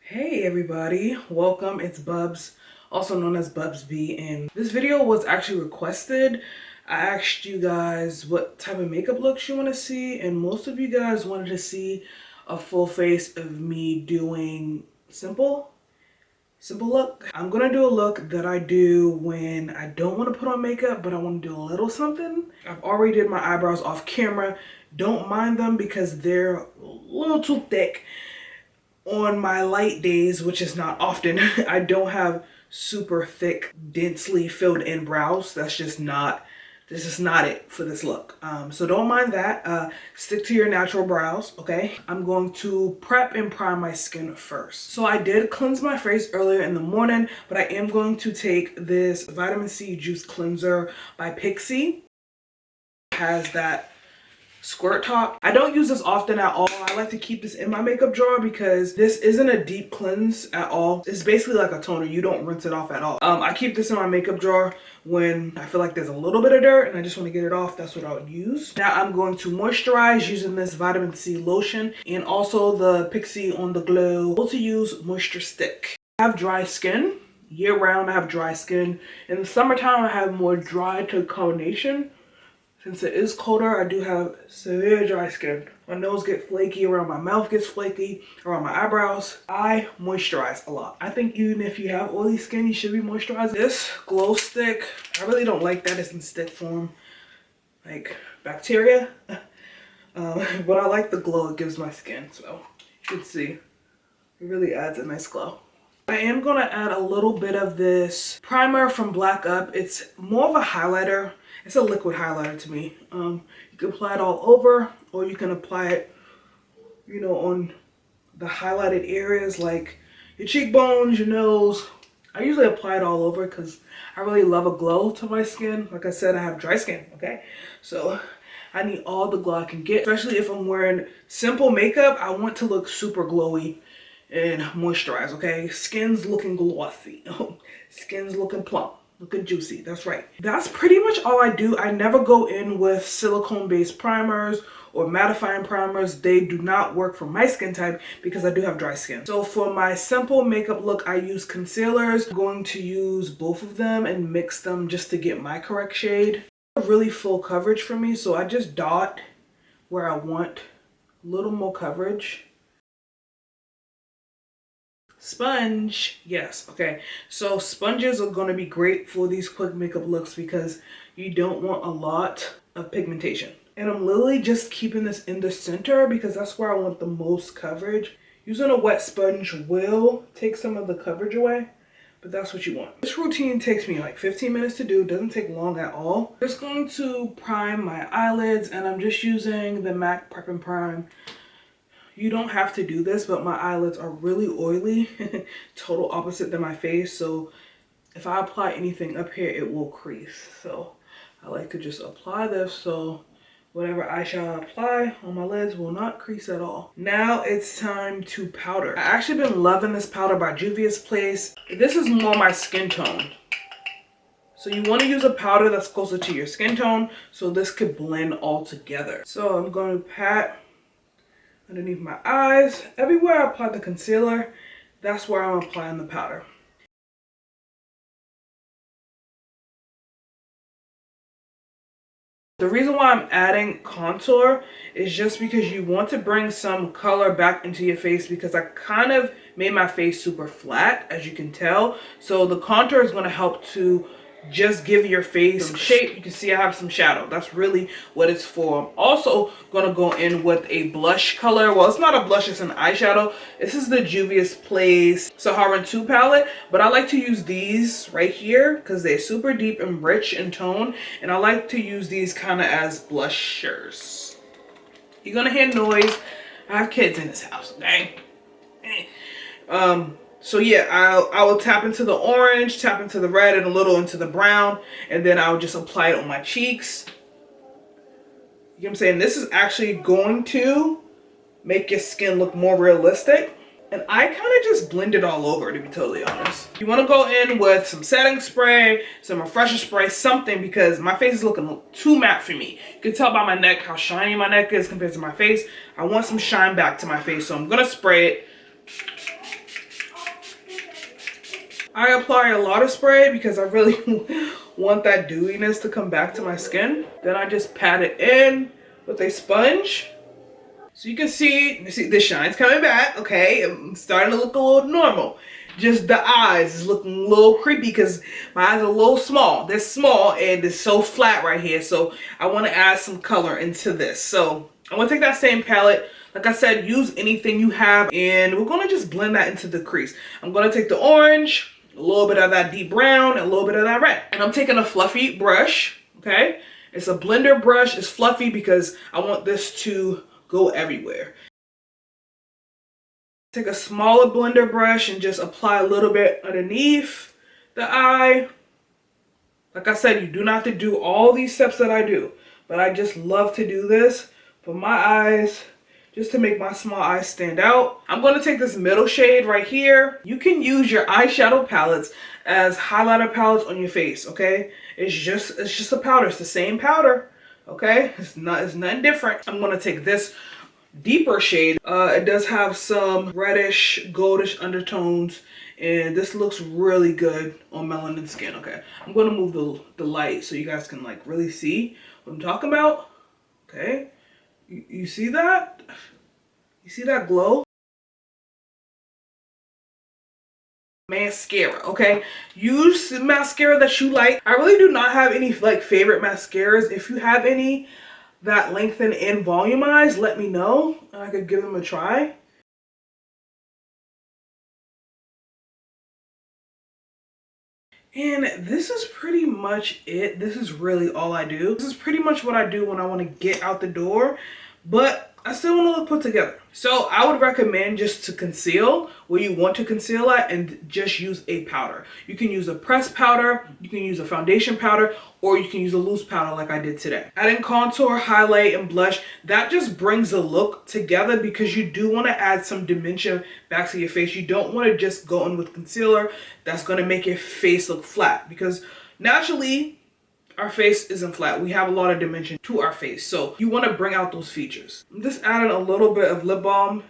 Hey everybody, welcome. It's Bubs, also known as WBsbee, and this video was actually requested. I asked you guys what type of makeup looks you want to see, and most of you guys wanted to see a full face of me doing simple look. I'm gonna do a look that I do when I don't want to put on makeup, but I want to do a little something. I've already did my eyebrows off camera. Don't mind them because they're a little too thick. On my light days, which is not often, I don't have super thick, densely filled in brows. This is not it for this look. So don't mind that. Stick to your natural brows, okay? I'm going to prep and prime my skin first. So I did cleanse my face earlier in the morning, but I am going to take this vitamin C juice cleanser by Pixi. It has that squirt top. I don't use this often at all. I like to keep this in my makeup drawer because this isn't a deep cleanse at all. It's basically like a toner. You don't rinse it off at all. I keep this in my makeup drawer when I feel like there's a little bit of dirt and I just want to get it off. That's what I'll use. Now I'm going to moisturize using this vitamin C lotion and also the Pixi On The Glow to use moisture stick. I have dry skin. Year round I have dry skin. In the summertime I have more dry to combination. Since it is colder, I do have severe dry skin. My nose gets flaky, around my mouth gets flaky, around my eyebrows. I moisturize a lot. I think even if you have oily skin, you should be moisturizing. This glow stick, I really don't like that it's in stick form, like bacteria. But I like the glow it gives my skin, so you can see. It really adds a nice glow. I am going to add a little bit of this primer from Black Up. It's more of a highlighter. It's a liquid highlighter to me. You can apply it all over, or you can apply it, you know, on the highlighted areas like your cheekbones, your nose. I usually apply it all over because I really love a glow to my skin. Like I said, I have dry skin, okay? So I need all the glow I can get, especially if I'm wearing simple makeup. I want to look super glowy and moisturize, okay? Skin's looking glossy. Skin's looking plump. Looking juicy, that's right. That's pretty much all I do. I never go in with silicone-based primers or mattifying primers. They do not work for my skin type because I do have dry skin. So for my simple makeup look, I use concealers. I'm going to use both of them and mix them just to get my correct shade. Really full coverage for me, so I just dot where I want a little more coverage. Sponge, yes, okay. So sponges are going to be great for these quick makeup looks because you don't want a lot of pigmentation. And I'm literally just keeping this in the center because that's where I want the most coverage. Using a wet sponge will take some of the coverage away, but that's what you want. This routine takes me like 15 minutes to do. It doesn't take long at all. I'm just going to prime my eyelids, and I'm just using the MAC Prep and Prime. You don't have to do this, but my eyelids are really oily, total opposite than my face. So if I apply anything up here, it will crease. So I like to just apply this so whatever eyeshadow I apply on my lids will not crease at all. Now it's time to powder. I actually been loving this powder by Juvia's Place. This is more my skin tone. So you want to use a powder that's closer to your skin tone so this could blend all together. So I'm going to pat underneath my eyes. Everywhere I apply the concealer, that's where I'm applying the powder. The reason why I'm adding contour is just because you want to bring some color back into your face because I kind of made my face super flat, as you can tell. So the contour is going to help to just give your face some shape. You can see I have some shadow. That's really what it's for. I'm also going to go in with a blush color. Well, it's not a blush, it's an eyeshadow. This is the Juvia's Place Sahara 2 palette, but I like to use these right here because they're super deep and rich in tone, and I like to use these kind of as blushers. You're going to hear noise. I have kids in this house, okay? So yeah, I will tap into the orange, tap into the red, and a little into the brown, and then I'll just apply it on my cheeks. You know what I'm saying? This is actually going to make your skin look more realistic. And I kind of just blend it all over, to be totally honest. You want to go in with some setting spray, some refresher spray, something, because my face is looking too matte for me. You can tell by my neck how shiny my neck is compared to my face. I want some shine back to my face, so I'm going to spray it. I apply a lot of spray because I really want that dewiness to come back to my skin. Then I just pat it in with a sponge. So you can see the shine's coming back, okay? I'm starting to look a little normal. Just the eyes is looking a little creepy because my eyes are a little small. They're small and it's so flat right here. So I want to add some color into this. So I'm going to take that same palette. Like I said, use anything you have and we're going to just blend that into the crease. I'm going to take the orange, a little bit of that deep brown, and a little bit of that red. And I'm taking a fluffy brush, okay? It's a blender brush. It's fluffy because I want this to go everywhere. Take a smaller blender brush and just apply a little bit underneath the eye. Like I said, you do not have to do all these steps that I do, but I just love to do this for my eyes, just to make my small eyes stand out. I'm going to take this middle shade right here. You can use your eyeshadow palettes as highlighter palettes on your face, okay? It's just a powder. It's the same powder, okay? It's nothing different. I'm going to take this deeper shade. It does have some reddish, goldish undertones, and this looks really good on melanin skin, okay? I'm going to move the light so you guys can like really see what I'm talking about, okay? You see that? You see that glow? Mascara, okay? Use mascara that you like. I really do not have any like favorite mascaras. If you have any that lengthen and volumize, let me know and I could give them a try. And this is pretty much it. This is really all I do. This is pretty much what I do when I want to get out the door, but I still want to look put together. So I would recommend just to conceal where you want to conceal at and just use a powder. You can use a pressed powder, you can use a foundation powder, or you can use a loose powder like I did today. Adding contour, highlight, and blush, that just brings the look together because you do want to add some dimension back to your face. You don't want to just go in with concealer that's going to make your face look flat because naturally our face isn't flat. We have a lot of dimension to our face. So you want to bring out those features. I'm just adding a little bit of lip balm.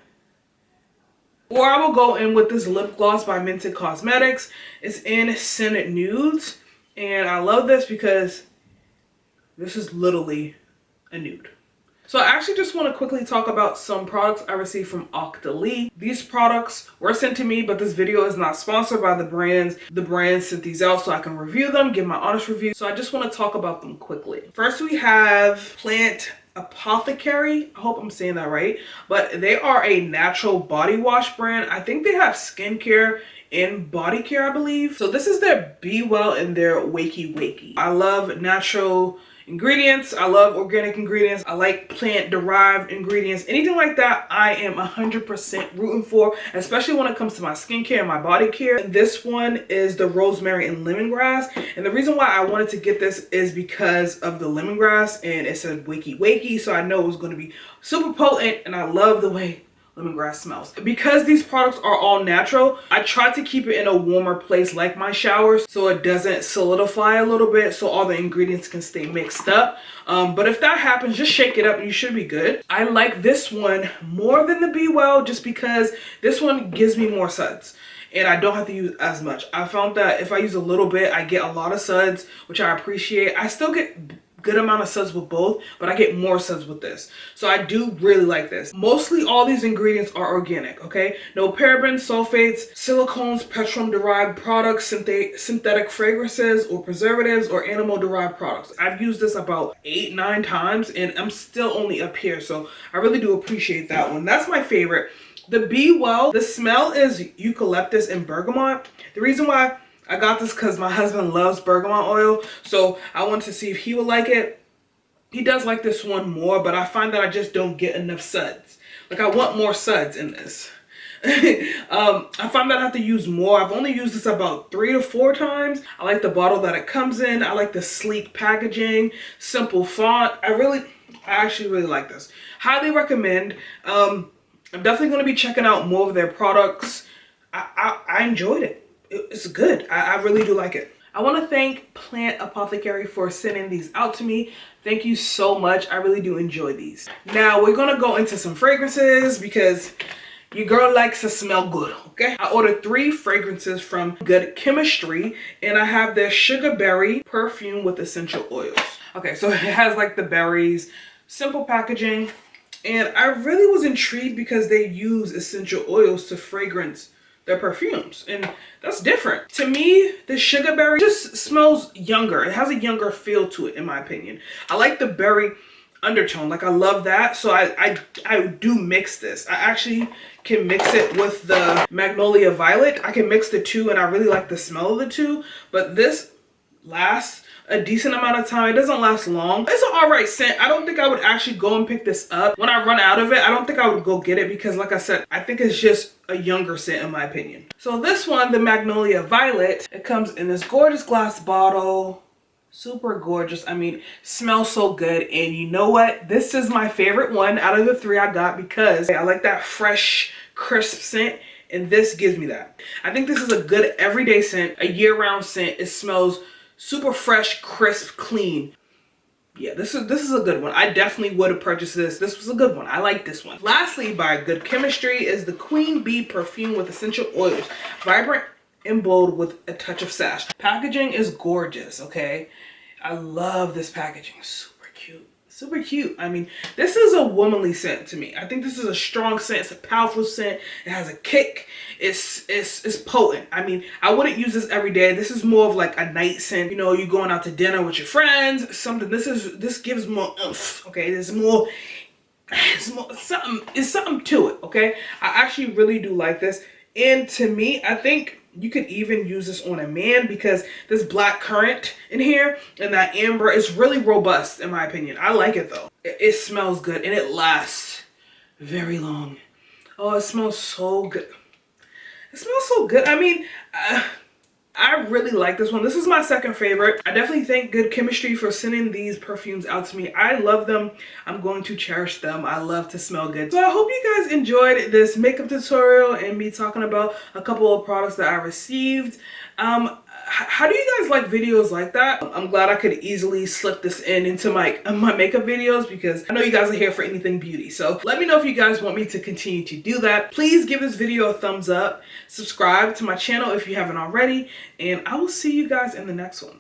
Or I will go in with this lip gloss by Minted Cosmetics. It's in Scented Nudes. And I love this because this is literally a nude. So I actually just want to quickly talk about some products I received from Octoly. These products were sent to me, but this video is not sponsored by the brands. The brands sent these out so I can review them, give my honest review. So I just want to talk about them quickly. First we have Plant Apothecary. I hope I'm saying that right. But they are a natural body wash brand. I think they have skincare and body care, I believe. So this is their Be Well and their WAKEY. I love natural ingredients. I love organic ingredients. I like plant derived ingredients. Anything like that, I am 100% rooting for, especially when it comes to my skincare and my body care. And this one is the rosemary and lemongrass. And the reason why I wanted to get this is because of the lemongrass and it said WAKEY, so I know it was going to be super potent and I love the way lemongrass smells. Because these products are all natural, I try to keep it in a warmer place like my showers so it doesn't solidify a little bit so all the ingredients can stay mixed up. But if that happens, just shake it up and you should be good. I like this one more than the Be Well just because this one gives me more suds and I don't have to use as much. I found that if I use a little bit, I get a lot of suds, which I appreciate. I still get good amount of suds with both, but I get more suds with this. So I do really like this. Mostly all these ingredients are organic, okay? No parabens, sulfates, silicones, petroleum derived products, synthetic fragrances or preservatives or animal derived products. I've used this about 8-9 times and I'm still only up here. So I really do appreciate that one. That's my favorite. The Be Well, the smell is eucalyptus and bergamot. The reason why I got this because my husband loves bergamot oil, so I wanted to see if he would like it. He does like this one more, but I find that I just don't get enough suds. Like I want more suds in this. I find that I have to use more. I've only used this about 3 to 4 times. I like the bottle that it comes in. I like the sleek packaging, simple font. I actually really like this. Highly recommend. I'm definitely going to be checking out more of their products. I enjoyed it. It's good. I really do like it. I want to thank Plant Apothecary for sending these out to me. Thank you so much. I really do enjoy these. Now we're going to go into some fragrances because Your girl likes to smell good, okay? I ordered 3 fragrances from Good Chemistry, and I have their Sugar Berry perfume with essential oils. Okay, so it has like the berries, simple packaging, and I really was intrigued because they use essential oils to fragrance their perfumes, and that's different. To me, the Sugar Berry just smells younger. It has a younger feel to it, in my opinion. I like the berry undertone, like I love that, so I do mix this. I actually can mix it with the Magnolia Violet. I can mix the two, and I really like the smell of the two, but this lasts a decent amount of time. It doesn't last long. It's an alright scent. I don't think I would actually go and pick this up. When I run out of it, I don't think I would go get it because, like I said, I think it's just a younger scent in my opinion. So this one, the Magnolia Violet, it comes in this gorgeous glass bottle. Super gorgeous. I mean, smells so good. And you know what? This is my favorite one out of the 3 I got because I like that fresh, crisp scent. And this gives me that. I think this is a good everyday scent, a year-round scent. It smells super fresh, crisp, clean. Yeah, this is a good one. I definitely would have purchased this. This was a good one. I like this one. Lastly, by Good Chemistry is the Queen Bee perfume with essential oils. Vibrant and bold with a touch of sash. Packaging is gorgeous, okay? I love this packaging. Super cute. Super cute. I mean, this is a womanly scent to me. I think this is a strong scent. It's a powerful scent. It has a kick. It's potent. I mean, I wouldn't use this every day. This is more of like a night scent. You know, you're going out to dinner with your friends. Something. This gives more oomph. Okay, there's more. It's more something. It's something to it. Okay, I actually really do like this. And to me, I think you could even use this on a man because this black currant in here and that amber is really robust in my opinion. I like it though. It smells good and it lasts very long. Oh, it smells so good. It smells so good. I mean, I really like this one. This is my second favorite. I definitely thank Good Chemistry for sending these perfumes out to me. I love them. I'm going to cherish them. I love to smell good. So I hope you guys enjoyed this makeup tutorial and me talking about a couple of products that I received. How do you guys like videos like that? I'm glad I could easily slip this into my makeup videos because I know you guys are here for anything beauty. So let me know if you guys want me to continue to do that. Please give this video a thumbs up. Subscribe to my channel if you haven't already. And I will see you guys in the next one.